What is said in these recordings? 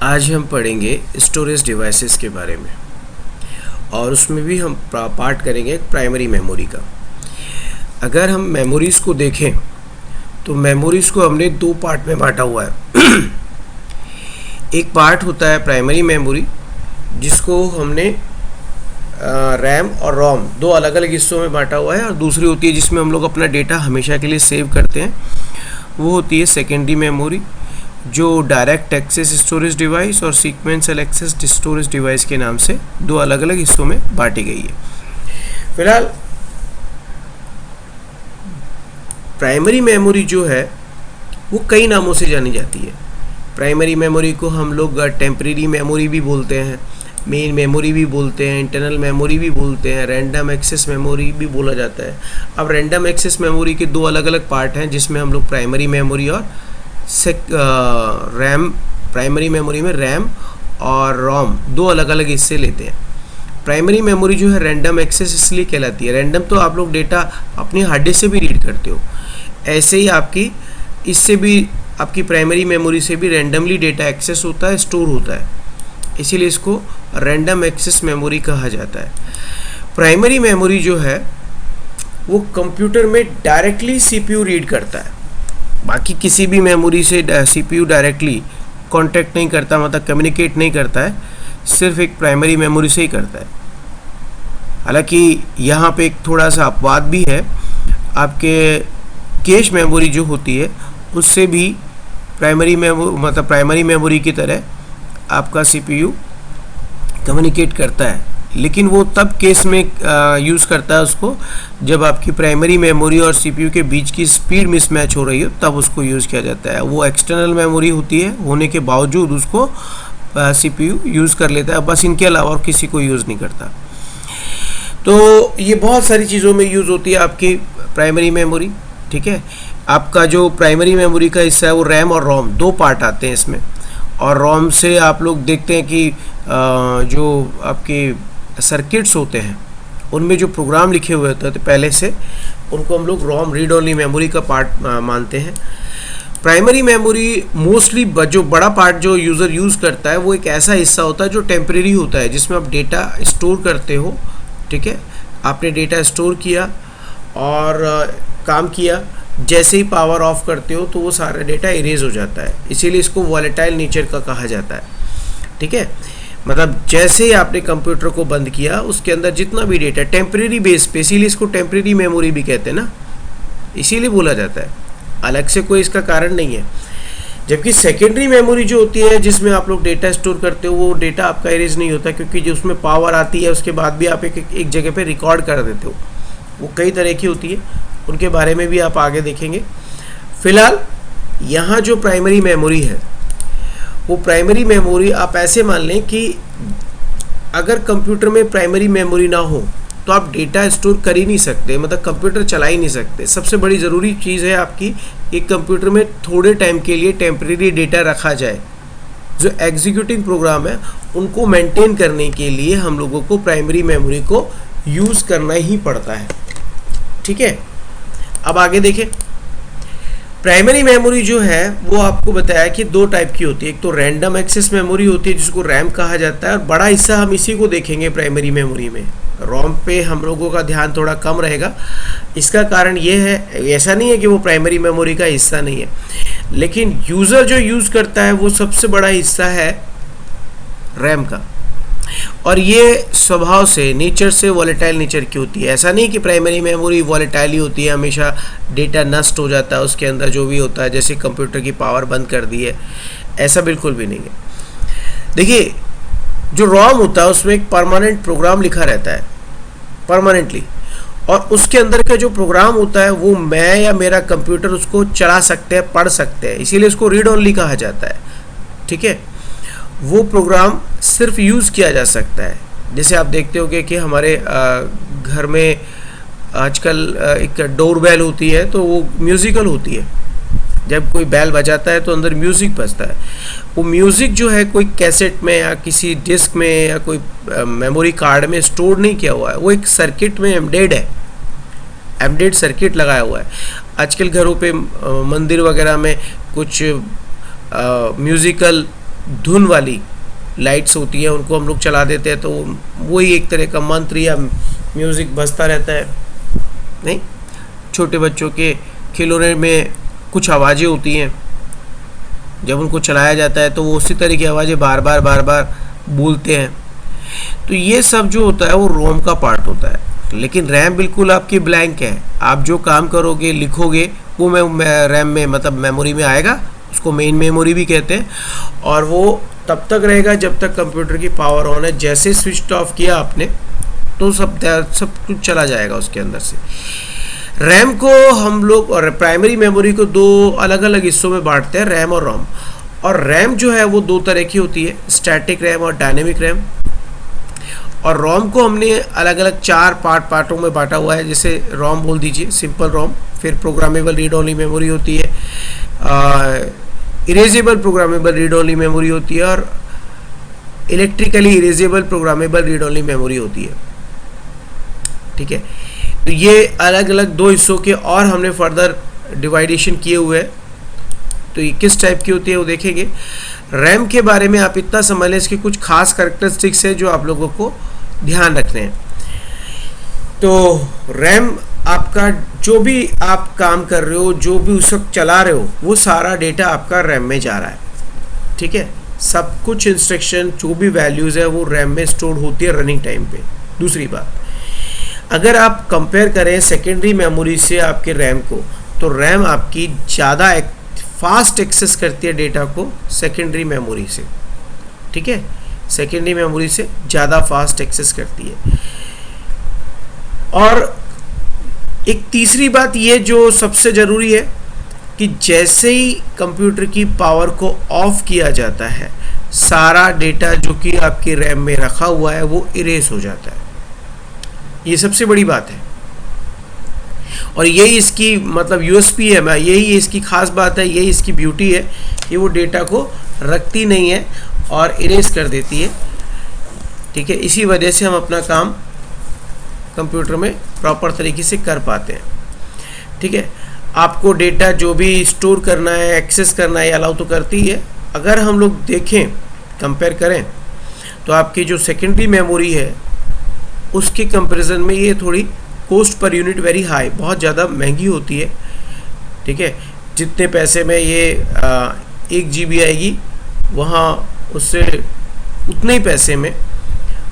आज हम पढ़ेंगे स्टोरेज डिवाइसेस के बारे में और उसमें भी हम पार्ट करेंगे प्राइमरी मेमोरी का। अगर हम मेमोरीज़ को देखें तो मेमोरीज़ को हमने दो पार्ट में बांटा हुआ है। एक पार्ट होता है प्राइमरी मेमोरी जिसको हमने रैम और रोम दो अलग अलग हिस्सों में बांटा हुआ है, और दूसरी होती है जिसमें हम लोग अपना डेटा हमेशा के लिए सेव करते हैं, वो होती है सेकेंडरी मेमोरी, जो डायरेक्ट एक्सेस स्टोरेज डिवाइस और सीक्वेंशियल एक्सेस स्टोरेज डिवाइस के नाम से दो अलग अलग हिस्सों में बांटी गई है। फिलहाल प्राइमरी मेमोरी जो है वो कई नामों से जानी जाती है। प्राइमरी मेमोरी को हम लोग टेम्परेरी मेमोरी भी बोलते हैं, मेन मेमोरी भी बोलते हैं, इंटरनल मेमोरी भी बोलते हैं, रैंडम एक्सेस मेमोरी भी बोला जाता है। अब रैंडम एक्सेस मेमोरी के दो अलग अलग पार्ट हैं जिसमें हम लोग प्राइमरी मेमोरी और रैम, प्राइमरी मेमोरी में रैम और रोम दो अलग अलग हिस्से लेते हैं। प्राइमरी मेमोरी जो है रैंडम एक्सेस इसलिए कहलाती है, रैंडम तो आप लोग डेटा अपनी हार्ड डिस्क से भी रीड करते हो, ऐसे ही आपकी इससे भी आपकी प्राइमरी मेमोरी से भी रैंडमली डेटा एक्सेस होता है, स्टोर होता है, इसीलिए इसको रैंडम एक्सेस मेमोरी कहा जाता है। प्राइमरी मेमोरी जो है वो कंप्यूटर में डायरेक्टली सीपीयू रीड करता है, बाकी किसी भी मेमोरी से सीपीयू डायरेक्टली कांटेक्ट नहीं करता, मतलब कम्युनिकेट नहीं करता है, सिर्फ एक प्राइमरी मेमोरी से ही करता है। हालांकि यहाँ पे एक थोड़ा सा अपवाद भी है, आपके कैश मेमोरी जो होती है उससे भी प्राइमरी मेमोरी की तरह आपका सीपीयू कम्युनिकेट करता है, लेकिन वो तब केस में यूज़ करता है उसको जब आपकी प्राइमरी मेमोरी और सीपीयू के बीच की स्पीड मिसमैच हो रही हो, तब उसको यूज़ किया जाता है। वो एक्सटर्नल मेमोरी होती है, होने के बावजूद उसको सीपीयू यूज़ कर लेता है, बस इनके अलावा और किसी को यूज़ नहीं करता। तो ये बहुत सारी चीज़ों में यूज़ होती है आपकी प्राइमरी मेमोरी। ठीक है, आपका जो प्राइमरी मेमोरी का हिस्सा है वो रैम और रोम दो पार्ट आते हैं इसमें, और रोम से आप लोग देखते हैं कि जो आपके सर्किट्स होते हैं उनमें जो प्रोग्राम लिखे हुए होते हैं पहले से, उनको हम लोग रोम रीड ओनली मेमोरी का पार्ट मानते हैं। प्राइमरी मेमोरी मोस्टली जो बड़ा पार्ट जो यूज़र यूज़ करता है वो एक ऐसा हिस्सा होता है जो टेम्परेरी होता है, जिसमें आप डेटा स्टोर करते हो। ठीक है, आपने डेटा स्टोर किया और काम किया, जैसे ही पावर ऑफ करते हो तो वो सारा डेटा इरेज हो जाता है, इसीलिए इसको वॉलेटाइल नेचर का कहा जाता है। ठीक है, मतलब जैसे ही आपने कंप्यूटर को बंद किया उसके अंदर जितना भी डेटा टेम्परेरी बेस पे, इसीलिए इसको टेम्परेरी मेमोरी भी कहते हैं ना, इसीलिए बोला जाता है, अलग से कोई इसका कारण नहीं है। जबकि सेकेंडरी मेमोरी जो होती है जिसमें आप लोग डेटा स्टोर करते हो, वो डेटा आपका इरेज नहीं होता, क्योंकि जो उसमें पावर आती है उसके बाद भी आप एक जगह पे रिकॉर्ड कर देते हो। वो कई तरह की होती है, उनके बारे में भी आप आगे देखेंगे। फिलहाल यहाँ जो प्राइमरी मेमोरी है वो प्राइमरी मेमोरी आप ऐसे मान लें कि अगर कंप्यूटर में प्राइमरी मेमोरी ना हो तो आप डेटा स्टोर कर ही नहीं सकते, मतलब कंप्यूटर चला ही नहीं सकते। सबसे बड़ी ज़रूरी चीज़ है आपकी एक कंप्यूटर में थोड़े टाइम के लिए टेम्परेरी डेटा रखा जाए। जो एग्जीक्यूटिंग प्रोग्राम है उनको मेंटेन करने के लिए हम लोगों को प्राइमरी मेमोरी को यूज़ करना ही पड़ता है। ठीक है, अब आगे देखें। प्राइमरी मेमोरी जो है वो आपको बताया कि दो टाइप की होती है, एक तो रैंडम एक्सेस मेमोरी होती है जिसको रैम कहा जाता है, और बड़ा हिस्सा हम इसी को देखेंगे प्राइमरी मेमोरी में। रोम पे हम लोगों का ध्यान थोड़ा कम रहेगा, इसका कारण ये है, ऐसा नहीं है कि वो प्राइमरी मेमोरी का हिस्सा नहीं है, लेकिन यूज़र जो यूज़ करता है वो सबसे बड़ा हिस्सा है रैम का, और ये स्वभाव से, नेचर से वॉलेटाइल नेचर की होती है। ऐसा नहीं कि प्राइमरी मेमोरी वॉलेटाइल ही होती है, हमेशा डेटा नष्ट हो जाता है उसके अंदर जो भी होता है, जैसे कंप्यूटर की पावर बंद कर दी है, ऐसा बिल्कुल भी नहीं है। देखिए, जो रोम होता है उसमें एक परमानेंट प्रोग्राम लिखा रहता है परमानेंटली, और उसके अंदर का जो प्रोग्राम होता है वो मैं या मेरा कंप्यूटर उसको चला सकते हैं, पढ़ सकते हैं, इसीलिए उसको रीड ओनली कहा जाता है। ठीक है, वो प्रोग्राम सिर्फ यूज़ किया जा सकता है। जैसे आप देखते होंगे कि हमारे घर में आजकल एक डोर बेल होती है, तो वो म्यूज़िकल होती है, जब कोई बेल बजाता है तो अंदर म्यूज़िक बजता है। वो म्यूज़िक जो है कोई कैसेट में या किसी डिस्क में या कोई मेमोरी कार्ड में स्टोर नहीं किया हुआ है, वो एक सर्किट में एम्बेडेड है, एम्बेडेड सर्किट लगाया हुआ है। आजकल घरों पे मंदिर वगैरह में कुछ म्यूज़िकल धुन वाली लाइट्स होती हैं उनको हम लोग चला देते हैं, तो वही एक तरह का मंत्र या म्यूज़िक बजता रहता है। नहीं, छोटे बच्चों के खिलौने में कुछ आवाज़ें होती हैं, जब उनको चलाया जाता है तो वो उसी तरह की आवाज़ें बार बार बोलते हैं। तो ये सब जो होता है वो रोम का पार्ट होता है, लेकिन रैम बिल्कुल आपकी ब्लैंक है। आप जो काम करोगे, लिखोगे, वो रैम में मतलब मेमोरी में आएगा, उसको मेन मेमोरी भी कहते हैं, और वो तब तक रहेगा जब तक कंप्यूटर की पावर ऑन है। जैसे स्विच ऑफ किया आपने तो सब कुछ चला जाएगा उसके अंदर से। रैम को हम लोग और प्राइमरी मेमोरी को दो अलग अलग हिस्सों में बांटते हैं, रैम और रोम। और रैम जो है वो दो तरह की होती है, स्टैटिक रैम और डायनेमिक रैम। और रोम को हमने अलग अलग 4 पार्टों में बांटा हुआ है। जैसे रोम बोल दीजिए, सिंपल रोम, फिर प्रोग्रामेबल रीड ओनली मेमोरी होती है, erasable programmable read only memory होती है, और electrically erasable programmable read only memory होती है। ठीक है, तो ये अलग अलग 2 हिस्सों के और हमने फर्दर डिवाइडेशन किए हुए हैं। तो ये किस टाइप की होती है वो देखेंगे। रैम के बारे में आप इतना समझ लें, इसके कुछ खास कैरेक्टरिस्टिक्स है जो आप लोगों को ध्यान रखने हैं। तो रैम आपका जो भी आप काम कर रहे हो, जो भी उस वक्त चला रहे हो, वो सारा डेटा आपका रैम में जा रहा है। ठीक है, सब कुछ इंस्ट्रक्शन, जो भी वैल्यूज़ है वो रैम में स्टोर होती है रनिंग टाइम पे। दूसरी बात, अगर आप कंपेयर करें सेकेंडरी मेमोरी से आपके रैम को, तो रैम आपकी ज़्यादा फास्ट एक्सेस करती है डेटा को सेकेंडरी मेमोरी से। ठीक है, सेकेंडरी मेमोरी से ज़्यादा फास्ट एक्सेस करती है। और एक तीसरी बात ये जो सबसे ज़रूरी है कि जैसे ही कंप्यूटर की पावर को ऑफ किया जाता है, सारा डेटा जो कि आपके रैम में रखा हुआ है वो इरेज हो जाता है। ये सबसे बड़ी बात है, और यही इसकी मतलब यूएसपी है, यही इसकी खास बात है, यही इसकी ब्यूटी है कि वो डेटा को रखती नहीं है और इरेज कर देती है। ठीक है, इसी वजह से हम अपना काम कंप्यूटर में प्रॉपर तरीके से कर पाते हैं। ठीक है, आपको डेटा जो भी स्टोर करना है, एक्सेस करना है, अलाउ तो करती है। अगर हम लोग देखें, कंपेयर करें, तो आपकी जो सेकेंडरी मेमोरी है उसके कंपैरिजन में ये थोड़ी cost per unit very high, बहुत ज़्यादा महंगी होती है। ठीक है, जितने पैसे में ये 1 GB आएगी, वहाँ उससे उतने ही पैसे में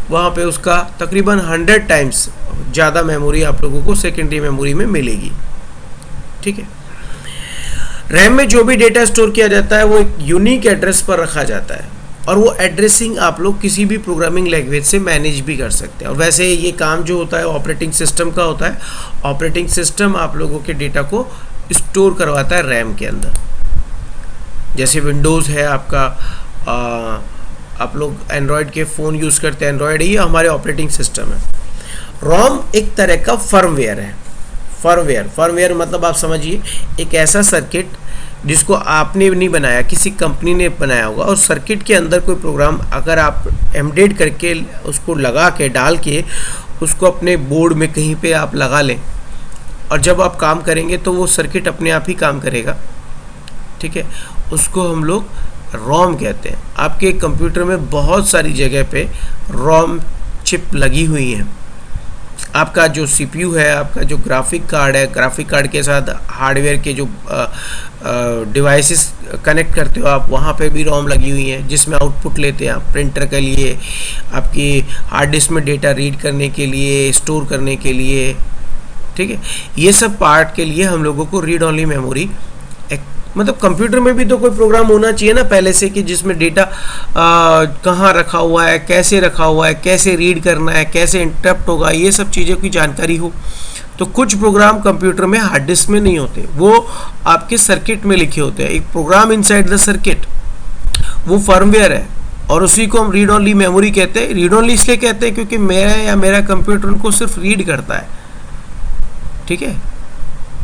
वहाँ पे उसका तकरीबन 100 टाइम्स ज़्यादा मेमोरी आप लोगों को सेकेंडरी मेमोरी में मिलेगी। ठीक है, रैम में जो भी डेटा स्टोर किया जाता है वो एक यूनिक एड्रेस पर रखा जाता है, और वो एड्रेसिंग आप लोग किसी भी प्रोग्रामिंग लैंग्वेज से मैनेज भी कर सकते हैं। और वैसे ये काम जो होता है ऑपरेटिंग सिस्टम का होता है। ऑपरेटिंग सिस्टम आप लोगों के डेटा को स्टोर करवाता है रैम के अंदर। जैसे विंडोज़ है आपका, आप लोग एंड्रॉयड के फ़ोन यूज़ करते हैं, एंड्रॉयड ही हमारे ऑपरेटिंग सिस्टम है। रोम एक तरह का फर्मवेयर है। फर्मवेयर मतलब आप समझिए एक ऐसा सर्किट जिसको आपने नहीं बनाया, किसी कंपनी ने बनाया होगा, और सर्किट के अंदर कोई प्रोग्राम अगर आप एम्बेड करके उसको लगा के डाल के उसको अपने बोर्ड में कहीं पे आप लगा लें, और जब आप काम करेंगे तो वो सर्किट अपने आप ही काम करेगा। ठीक है, उसको हम लोग रोम कहते हैं। आपके कंप्यूटर में बहुत सारी जगह पे रोम चिप लगी हुई हैं। आपका जो सीपीयू है, आपका जो ग्राफिक कार्ड है, ग्राफिक कार्ड के साथ हार्डवेयर के जो डिवाइसेस कनेक्ट करते हो आप, वहाँ पे भी रोम लगी हुई हैं, जिसमें आउटपुट लेते हैं आप प्रिंटर के लिए, आपकी हार्ड डिस्क में डेटा रीड करने के लिए, स्टोर करने के लिए। ठीक है, ये सब पार्ट के लिए हम लोगों को रीड ओनली मेमोरी, मतलब कंप्यूटर में भी तो कोई प्रोग्राम होना चाहिए ना पहले से, कि जिसमें डेटा कहाँ रखा हुआ है, कैसे रखा हुआ है, कैसे रीड करना है, कैसे इंटरप्ट होगा, ये सब चीज़ों की जानकारी हो। तो कुछ प्रोग्राम कंप्यूटर में हार्ड डिस्क में नहीं होते, वो आपके सर्किट में लिखे होते हैं। एक प्रोग्राम इनसाइड द सर्किट, वो फर्मवेयर है, और उसी को हम रीड ओनली मेमोरी कहते हैं। रीड ओनली इसलिए कहते हैं क्योंकि मेरा कंप्यूटर उनको सिर्फ रीड करता है। ठीक है,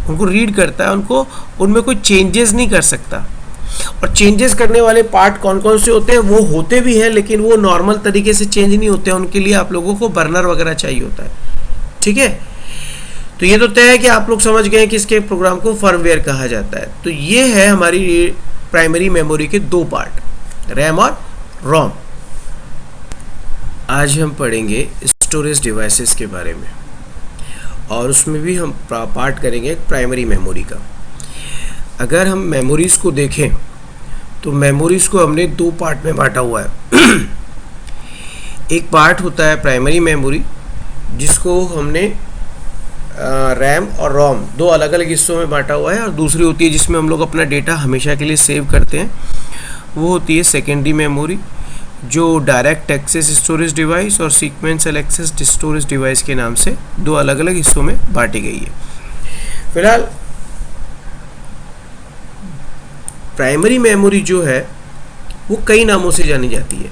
उनको रीड करता है, उनको उनमें कोई चेंजेस नहीं कर सकता। और चेंजेस करने वाले पार्ट कौन कौन से होते हैं, वो होते भी हैं, लेकिन वो नॉर्मल तरीके से चेंज नहीं होते हैं। उनके लिए आप लोगों को बर्नर वगैरह चाहिए होता है। ठीक है, तो ये तो तय है कि आप लोग समझ गए कि इसके प्रोग्राम को फर्मवेयर कहा जाता है। तो ये है हमारी प्राइमरी मेमोरी के 2 पार्ट। रैम और रोम। आज हम पढ़ेंगे स्टोरेज डिवाइसेस के बारे में और उसमें भी हम पार्ट करेंगे प्राइमरी मेमोरी का। अगर हम मेमोरीज़ को देखें तो मेमोरीज़ को हमने दो पार्ट में बांटा हुआ है। एक पार्ट होता है प्राइमरी मेमोरी जिसको हमने रैम और रोम दो अलग अलग हिस्सों में बांटा हुआ है, और दूसरी होती है जिसमें हम लोग अपना डेटा हमेशा के लिए सेव करते हैं, वो होती है सेकेंडरी मेमोरी, जो डायरेक्ट एक्सेस स्टोरेज डिवाइस और सीक्वेंशियल एक्सेस स्टोरेज डिवाइस के नाम से दो अलग अलग हिस्सों में बांटी गई है। फिलहाल प्राइमरी मेमोरी जो है वो कई नामों से जानी जाती है।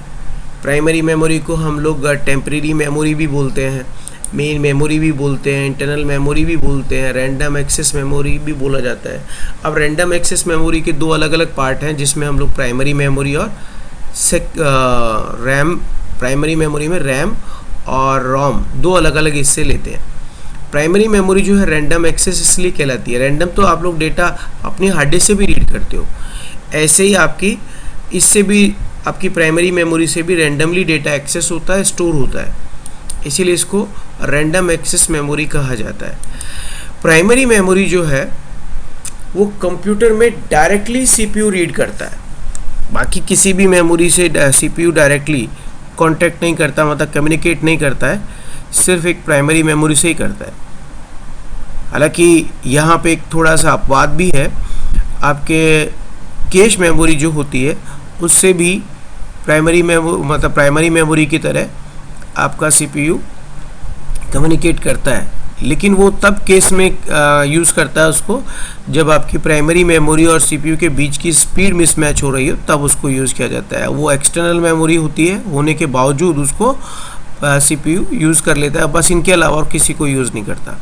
प्राइमरी मेमोरी को हम लोग टेम्परेरी मेमोरी भी बोलते हैं, मेन मेमोरी भी बोलते हैं, इंटरनल मेमोरी भी बोलते हैं, रैंडम एक्सेस मेमोरी भी बोला जाता है। अब रैंडम एक्सेस मेमोरी के दो अलग अलग पार्ट हैं जिसमें हम लोग प्राइमरी मेमोरी और रैम, प्राइमरी मेमोरी में रैम और रोम दो अलग अलग हिस्से लेते हैं। प्राइमरी मेमोरी जो है रैंडम एक्सेस इसलिए कहलाती है, रैंडम तो आप लोग डेटा अपनी हार्ड डिस्क से भी रीड करते हो, ऐसे ही आपकी इससे भी आपकी प्राइमरी मेमोरी से भी रैंडमली डेटा एक्सेस होता है, स्टोर होता है, इसीलिए इसको रैंडम एक्सेस मेमोरी कहा जाता है। प्राइमरी मेमोरी जो है वो कंप्यूटर में डायरेक्टली सीपीयू रीड करता है, बाकी किसी भी मेमोरी से सीपीयू डायरेक्टली कांटेक्ट नहीं करता, मतलब कम्युनिकेट नहीं करता है, सिर्फ एक प्राइमरी मेमोरी से ही करता है। हालांकि यहाँ पे एक थोड़ा सा अपवाद भी है, आपके कैश मेमोरी जो होती है उससे भी प्राइमरी मेमोरी की तरह आपका सीपीयू कम्युनिकेट करता है, लेकिन वो तब केस में यूज़ करता है उसको जब आपकी प्राइमरी मेमोरी और सीपीयू के बीच की स्पीड मिसमैच हो रही हो, तब उसको यूज़ किया जाता है। वो एक्सटर्नल मेमोरी होती है, होने के बावजूद उसको सीपीयू यूज़ कर लेता है, बस इनके अलावा और किसी को यूज़ नहीं करता।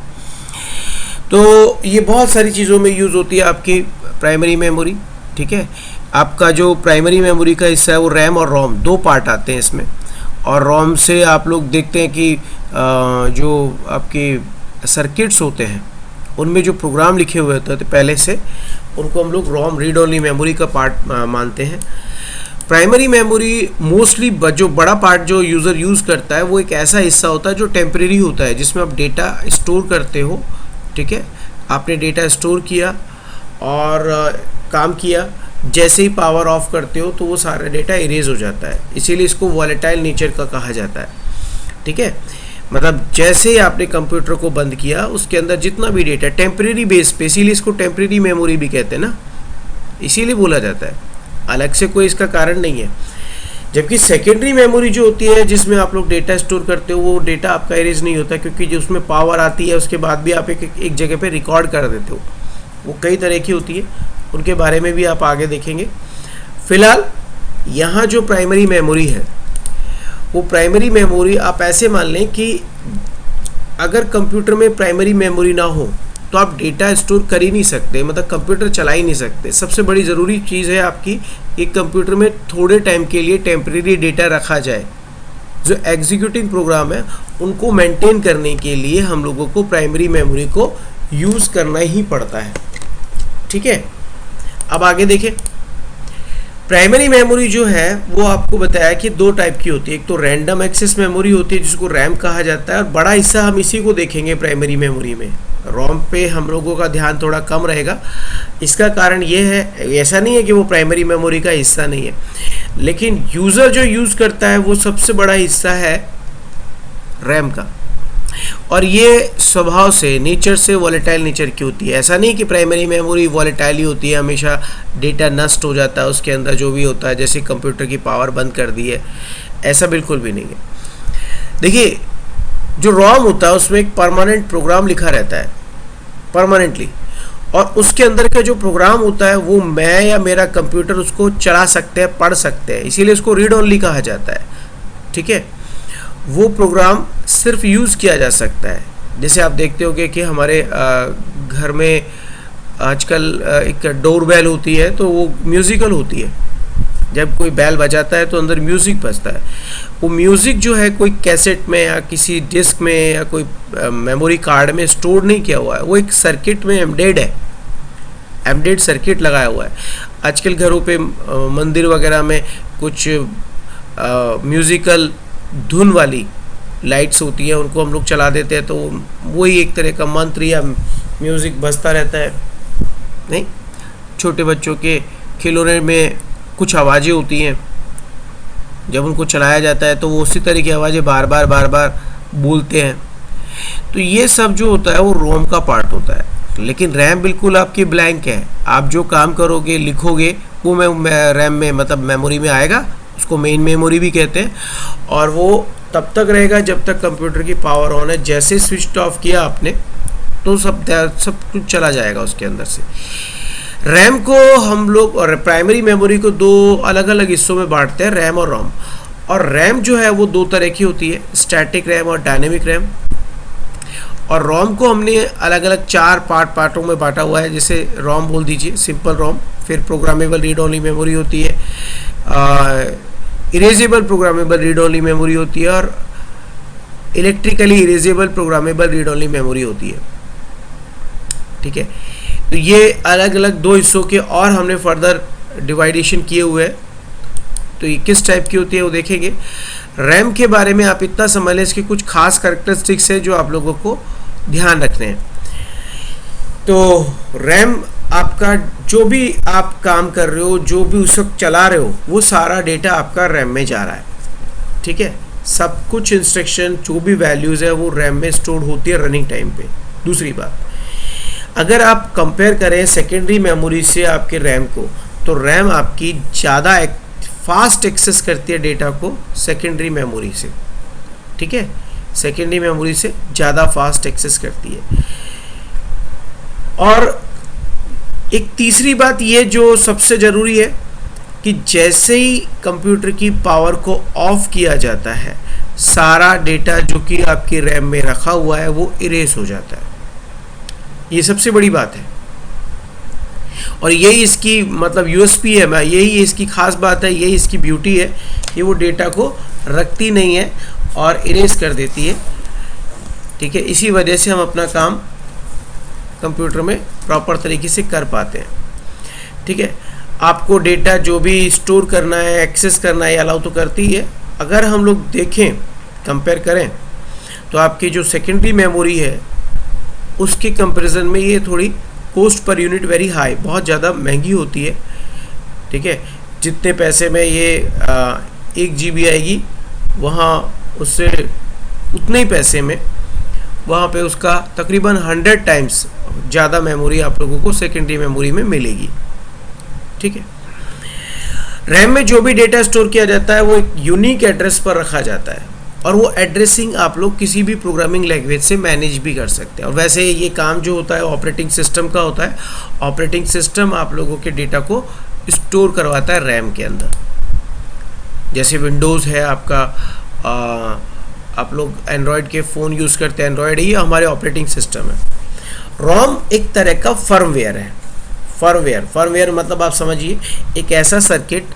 तो ये बहुत सारी चीज़ों में यूज़ होती है आपकी प्राइमरी मेमोरी। ठीक है, आपका जो प्राइमरी मेमोरी का हिस्सा है वो रैम और रोम दो पार्ट आते हैं इसमें, और रोम से आप लोग देखते हैं कि जो आपके सर्किट्स होते हैं उनमें जो प्रोग्राम लिखे हुए होते हैं पहले से, उनको हम लोग रोम रीड ओनली मेमोरी का पार्ट मानते हैं। प्राइमरी मेमोरी मोस्टली जो बड़ा पार्ट जो यूज़र यूज़ करता है वो एक ऐसा हिस्सा होता है जो टेम्परेरी होता है, जिसमें आप डेटा स्टोर करते हो। ठीक है, आपने डेटा स्टोर किया और काम किया, जैसे ही पावर ऑफ करते हो तो वो सारा डेटा इरेज हो जाता है, इसीलिए इसको वॉलेटाइल नेचर का कहा जाता है। ठीक है, मतलब जैसे ही आपने कंप्यूटर को बंद किया उसके अंदर जितना भी डेटा टेम्परेरी बेस पे, इसीलिए इसको टेम्परेरी मेमोरी भी कहते हैं ना, इसीलिए बोला जाता है, अलग से कोई इसका कारण नहीं है। जबकि सेकेंडरी मेमोरी जो होती है जिसमें आप लोग डेटा स्टोर करते हो, वो डेटा आपका इरेज नहीं होता, क्योंकि जो उसमें पावर आती है उसके बाद भी आप एक जगह पे रिकॉर्ड कर देते हो। वो कई तरह की होती है, उनके बारे में भी आप आगे देखेंगे। फिलहाल यहाँ जो प्राइमरी मेमोरी है वो प्राइमरी मेमोरी आप ऐसे मान लें कि अगर कंप्यूटर में प्राइमरी मेमोरी ना हो तो आप डेटा स्टोर कर ही नहीं सकते, मतलब कंप्यूटर चला ही नहीं सकते। सबसे बड़ी ज़रूरी चीज़ है आपकी एक कंप्यूटर में थोड़े टाइम के लिए टेम्परेरी डेटा रखा जाए। जो एग्जीक्यूटिंग प्रोग्राम है उनको मेंटेन करने के लिए हम लोगों को प्राइमरी मेमोरी को यूज़ करना ही पड़ता है। ठीक है, अब आगे देखें। प्राइमरी मेमोरी जो है वो आपको बताया कि दो टाइप की होती है, एक तो रैंडम एक्सेस मेमोरी होती है जिसको रैम कहा जाता है, और बड़ा हिस्सा हम इसी को देखेंगे प्राइमरी मेमोरी में। रोम पे हम लोगों का ध्यान थोड़ा कम रहेगा, इसका कारण ये है, ऐसा नहीं है कि वो प्राइमरी मेमोरी का हिस्सा नहीं है, लेकिन यूज़र जो यूज़ करता है वो सबसे बड़ा हिस्सा है रैम का, और ये स्वभाव से, नेचर से वॉलेटाइल नेचर की होती है। ऐसा नहीं कि प्राइमरी मेमोरी वॉलेटाइल ही होती है, हमेशा डेटा नष्ट हो जाता है उसके अंदर जो भी होता है, जैसे कंप्यूटर की पावर बंद कर दी है, ऐसा बिल्कुल भी नहीं है। देखिए, जो रोम होता है उसमें एक परमानेंट प्रोग्राम लिखा रहता है परमानेंटली, और उसके अंदर का जो प्रोग्राम होता है वो मैं या मेरा कंप्यूटर उसको चला सकते हैं, पढ़ सकते हैं, इसीलिए उसको रीड ओनली कहा जाता है। ठीक है, वो प्रोग्राम सिर्फ यूज़ किया जा सकता है। जैसे आप देखते होंगे कि हमारे घर में आजकल एक डोर बेल होती है तो वो म्यूज़िकल होती है, जब कोई बेल बजाता है तो अंदर म्यूज़िक बजता है। वो म्यूज़िक जो है कोई कैसेट में या किसी डिस्क में या कोई मेमोरी कार्ड में स्टोर नहीं किया हुआ है, वो एक सर्किट में एम्बेडेड है, एम्बेडेड सर्किट लगाया हुआ है। आजकल घरों पे मंदिर वगैरह में कुछ म्यूज़िकल धुन वाली लाइट्स होती हैं, उनको हम लोग चला देते हैं तो वही एक तरह का मंत्र या म्यूज़िक बजता रहता है। नहीं, छोटे बच्चों के खिलौने में कुछ आवाज़ें होती हैं, जब उनको चलाया जाता है तो वो उसी तरह की आवाज़ें बार बार बोलते हैं। तो ये सब जो होता है वो रोम का पार्ट होता है, लेकिन रैम बिल्कुल आपकी ब्लैंक है। आप जो काम करोगे, लिखोगे, वो रैम में मतलब मेमोरी में आएगा, उसको मेन मेमोरी भी कहते हैं, और वो तब तक रहेगा जब तक कंप्यूटर की पावर ऑन है। जैसे स्विच ऑफ किया आपने तो सब कुछ चला जाएगा उसके अंदर से। रैम को हम लोग और प्राइमरी मेमोरी को दो अलग अलग हिस्सों में बांटते हैं, रैम और रोम। और रैम जो है वो दो तरह की होती है, स्टैटिक रैम और डायनेमिक रैम। और रोम को हमने अलग अलग 4 पार्टों में बांटा हुआ है। जैसे रोम बोल दीजिए, सिंपल रोम, फिर प्रोग्रामेबल रीड ओनली मेमोरी होती है, erasable programmable read only memory होती है, और electrically erasable programmable read only memory होती है। ठीक है, तो ये अलग अलग 2 हिस्सों के और हमने फर्दर डिवाइडेशन किए हुए हैं। तो ये किस टाइप की होती है वो देखेंगे। रैम के बारे में आप इतना समझ लें, इसके कुछ खास कैरेक्टरिस्टिक्स है जो आप लोगों को ध्यान रखने हैं। तो रैम आपका जो भी आप काम कर रहे हो, जो भी उस वक्त चला रहे हो, वो सारा डेटा आपका रैम में जा रहा है। ठीक है, सब कुछ इंस्ट्रक्शन जो भी वैल्यूज़ है वो रैम में स्टोर होती है रनिंग टाइम पे। दूसरी बात, अगर आप कंपेयर करें सेकेंडरी मेमोरी से आपके रैम को, तो रैम आपकी ज़्यादा फास्ट एक्सेस करती है डेटा को सेकेंडरी मेमोरी से। ठीक है, सेकेंडरी मेमोरी से ज़्यादा फास्ट एक्सेस करती है। और एक तीसरी बात ये जो सबसे ज़रूरी है कि जैसे ही कंप्यूटर की पावर को ऑफ किया जाता है, सारा डेटा जो कि आपकी रैम में रखा हुआ है वो इरेज हो जाता है। ये सबसे बड़ी बात है, और यही इसकी मतलब यूएसपी है, यही इसकी खास बात है, यही इसकी ब्यूटी है कि वो डेटा को रखती नहीं है और इरेज कर देती है। ठीक है, इसी वजह से हम अपना काम कंप्यूटर में प्रॉपर तरीके से कर पाते हैं। ठीक है, आपको डेटा जो भी स्टोर करना है, एक्सेस करना है, अलाउ तो करती है। अगर हम लोग देखें, कंपेयर करें, तो आपकी जो सेकेंडरी मेमोरी है उसके कंपैरिजन में ये थोड़ी cost per unit very high, बहुत ज़्यादा महंगी होती है। ठीक है, जितने पैसे में ये 1 GB आएगी, वहाँ उससे उतने ही पैसे में वहाँ पे उसका तकरीबन 100 टाइम्स ज़्यादा मेमोरी आप लोगों को सेकेंडरी मेमोरी में मिलेगी। ठीक है, रैम में जो भी डेटा स्टोर किया जाता है वो एक यूनिक एड्रेस पर रखा जाता है, और वो एड्रेसिंग आप लोग किसी भी प्रोग्रामिंग लैंग्वेज से मैनेज भी कर सकते हैं। और वैसे ये काम जो होता है ऑपरेटिंग सिस्टम का होता है। ऑपरेटिंग सिस्टम आप लोगों के डेटा को स्टोर करवाता है रैम के अंदर। जैसे विंडोज़ है आपका, आप लोग एंड्रॉयड के फ़ोन यूज़ करते हैं, एंड्रॉयड ही हमारे ऑपरेटिंग सिस्टम है। रोम एक तरह का फर्मवेयर है। फर्मवेयर मतलब आप समझिए एक ऐसा सर्किट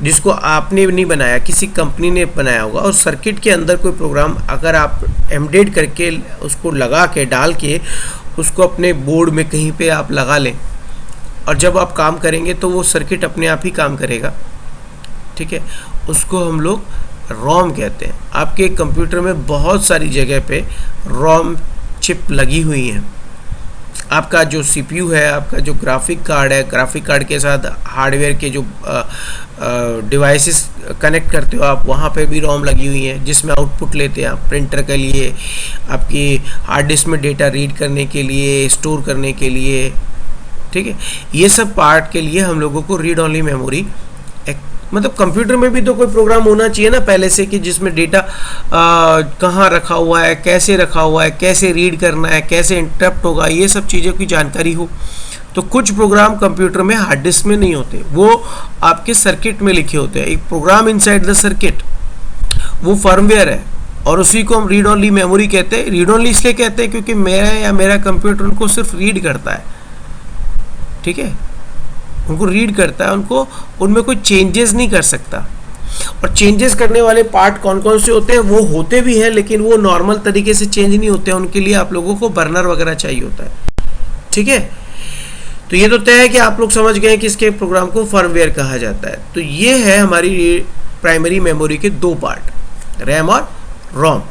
जिसको आपने नहीं बनाया, किसी कंपनी ने बनाया होगा, और सर्किट के अंदर कोई प्रोग्राम अगर आप एम्बेड करके उसको लगा के डाल के उसको अपने बोर्ड में कहीं पे आप लगा लें, और जब आप काम करेंगे तो वो सर्किट अपने आप ही काम करेगा। ठीक है, उसको हम लोग रोम कहते हैं। आपके कंप्यूटर में बहुत सारी जगह पे रोम चिप लगी हुई हैं। आपका जो सीपीयू है, आपका जो ग्राफिक कार्ड है, ग्राफिक कार्ड के साथ हार्डवेयर के जो डिवाइसेस कनेक्ट करते हो आप, वहाँ पे भी रोम लगी हुई है, जिसमें आउटपुट लेते हैं आप प्रिंटर के लिए, आपकी हार्ड डिस्क में डेटा रीड करने के लिए, स्टोर करने के लिए। ठीक है, ये सब पार्ट के लिए हम लोगों को रीड ओनली मेमोरी, मतलब कंप्यूटर में भी तो कोई प्रोग्राम होना चाहिए ना पहले से, कि जिसमें डेटा कहाँ रखा हुआ है, कैसे रखा हुआ है, कैसे रीड करना है, कैसे इंटरप्ट होगा, ये सब चीज़ों की जानकारी हो। तो कुछ प्रोग्राम कंप्यूटर में हार्ड डिस्क में नहीं होते, वो आपके सर्किट में लिखे होते हैं। एक प्रोग्राम इनसाइड द सर्किट, वो फर्मवेयर है, और उसी को हम रीड ओनली मेमोरी कहते हैं। रीड ओनली इसलिए कहते हैं क्योंकि मेरा कंप्यूटर उनको सिर्फ रीड करता है। ठीक है, उनको रीड करता है, उनको उनमें कोई चेंजेस नहीं कर सकता। और चेंजेस करने वाले पार्ट कौन कौन से होते हैं, वो होते भी हैं, लेकिन वो नॉर्मल तरीके से चेंज नहीं होते हैं। उनके लिए आप लोगों को बर्नर वगैरह चाहिए होता है। ठीक है, तो ये तो तय है कि आप लोग समझ गए कि इसके प्रोग्राम को फर्मवेयर कहा जाता है। तो ये है हमारी प्राइमरी मेमोरी के दो पार्ट, रैम और रोम।